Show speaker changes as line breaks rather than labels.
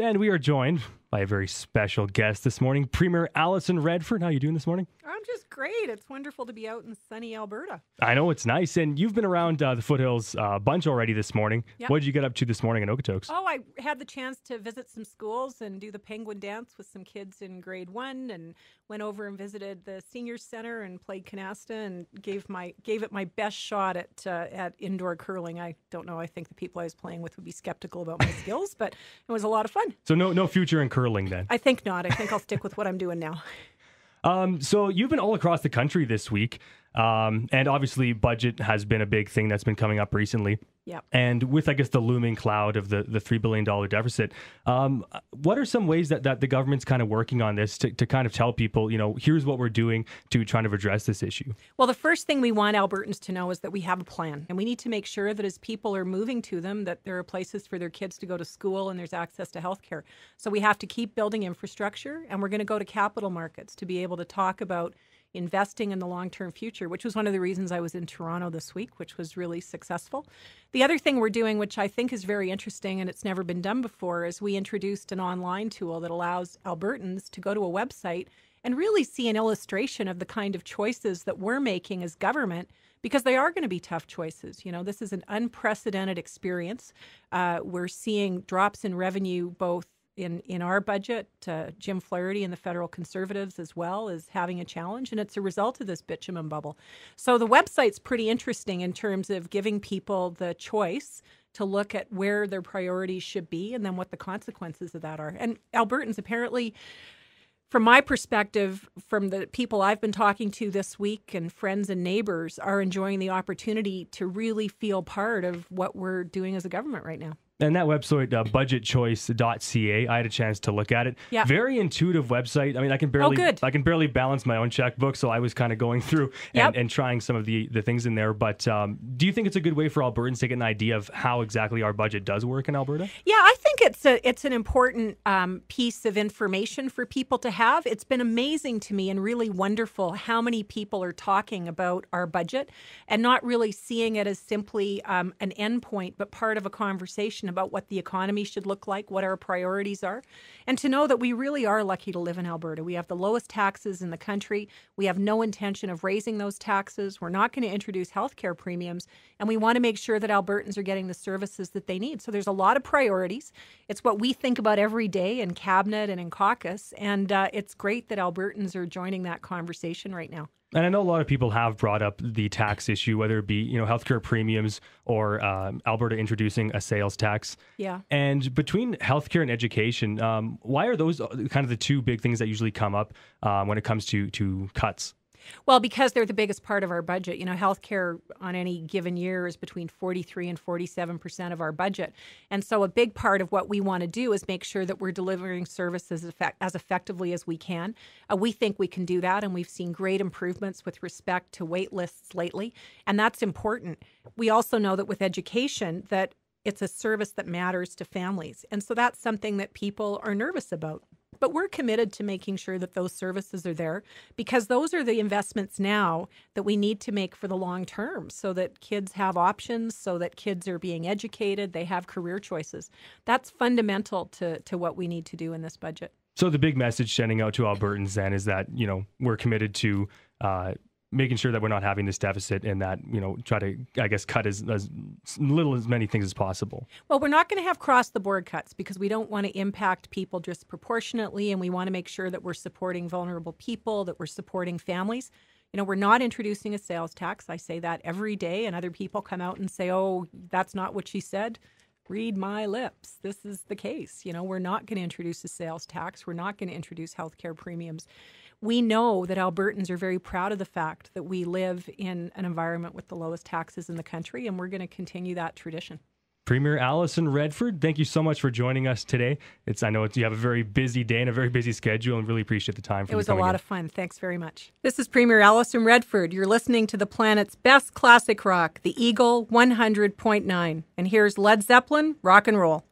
And we are joined by a very special guest this morning, Premier Alison Redford. How are you doing this morning?
I'm just great. It's wonderful to be out in sunny Alberta.
I know, it's nice. And you've been around the foothills a bunch already this morning.
Yep.
What did you get up to this morning in Okotoks?
Oh, I had the chance to visit some schools and do the penguin dance with some kids in grade 1, and went over and visited the senior center and played canasta and gave it my best shot at indoor curling. I don't know. I think the people I was playing with would be skeptical about my skills, but it was a lot of fun.
So no future in curling then?
I think not. I think I'll stick with what I'm doing now.
So you've been all across the country this week, and obviously budget has been a big thing that's been coming up recently.
Yeah.
And with, I guess, the looming cloud of the $3 billion deficit, what are some ways that the government's kind of working on this to kind of tell people, here's what we're doing to try to address this issue?
Well, the first thing we want Albertans to know is that we have a plan, and we need to make sure that as people are moving to them, that there are places for their kids to go to school and there's access to healthcare. So we have to keep building infrastructure, and we're going to go to capital markets to be able to talk about investing in the long-term future, which was one of the reasons I was in Toronto this week, which was really successful. The other thing we're doing, which I think is very interesting and it's never been done before, is we introduced an online tool that allows Albertans to go to a website and really see an illustration of the kind of choices that we're making as government, because they are going to be tough choices. This is an unprecedented experience. We're seeing drops in revenue both in our budget. Jim Flaherty and the federal Conservatives as well is having a challenge, and it's a result of this bitumen bubble. So the website's pretty interesting in terms of giving people the choice to look at where their priorities should be and then what the consequences of that are. And Albertans apparently, from my perspective, from the people I've been talking to this week and friends and neighbors, are enjoying the opportunity to really feel part of what we're doing as a government right now.
And that website, budgetchoice.ca, I had a chance to look at it.
Yeah.
Very intuitive website. I mean, I can barely balance my own checkbook, so I was kind of going through and trying some of the things in there. But do you think it's a good way for Albertans to get an idea of how exactly our budget does work in Alberta?
Yeah, I think it's an important piece of information for people to have. It's been amazing to me and really wonderful how many people are talking about our budget and not really seeing it as simply an endpoint, but part of a conversation about what the economy should look like, what our priorities are, and to know that we really are lucky to live in Alberta. We have the lowest taxes in the country. We have no intention of raising those taxes. We're not going to introduce healthcare premiums, and we want to make sure that Albertans are getting the services that they need. So there's a lot of priorities. It's what we think about every day in Cabinet and in caucus, and it's great that Albertans are joining that conversation right now.
And I know a lot of people have brought up the tax issue, whether it be, healthcare premiums or Alberta introducing a sales tax.
Yeah.
And between healthcare and education, why are those kind of the two big things that usually come up when it comes to cuts?
Well, because they're the biggest part of our budget. Healthcare on any given year is between 43 and 47% of our budget. And so a big part of what we want to do is make sure that we're delivering services as effectively as we can. We think we can do that, and we've seen great improvements with respect to wait lists lately, and that's important. We also know that with education that it's a service that matters to families, and so that's something that people are nervous about. But we're committed to making sure that those services are there, because those are the investments now that we need to make for the long term, so that kids have options, so that kids are being educated, they have career choices. That's fundamental to what we need to do in this budget.
So the big message sending out to Albertans then is that, we're committed to making sure that we're not having this deficit, and that, try to, I guess, cut as little as many things as possible. Well,
we're not going to have cross-the-board cuts because we don't want to impact people disproportionately, and we want to make sure that we're supporting vulnerable people, that we're supporting families. We're not introducing a sales tax. I say that every day, and other people come out and say, oh, that's not what she said. Read my lips. This is the case. We're not going to introduce a sales tax. We're not going to introduce healthcare premiums. We know that Albertans are very proud of the fact that we live in an environment with the lowest taxes in the country, and we're going to continue that tradition.
Premier Alison Redford, thank you so much for joining us today. I know you have a very busy day and a very busy schedule, and really appreciate the time.
It was a lot of fun. Thanks very much. This is Premier Alison Redford. You're listening to the planet's best classic rock, the Eagle 100.9. And here's Led Zeppelin, Rock and Roll.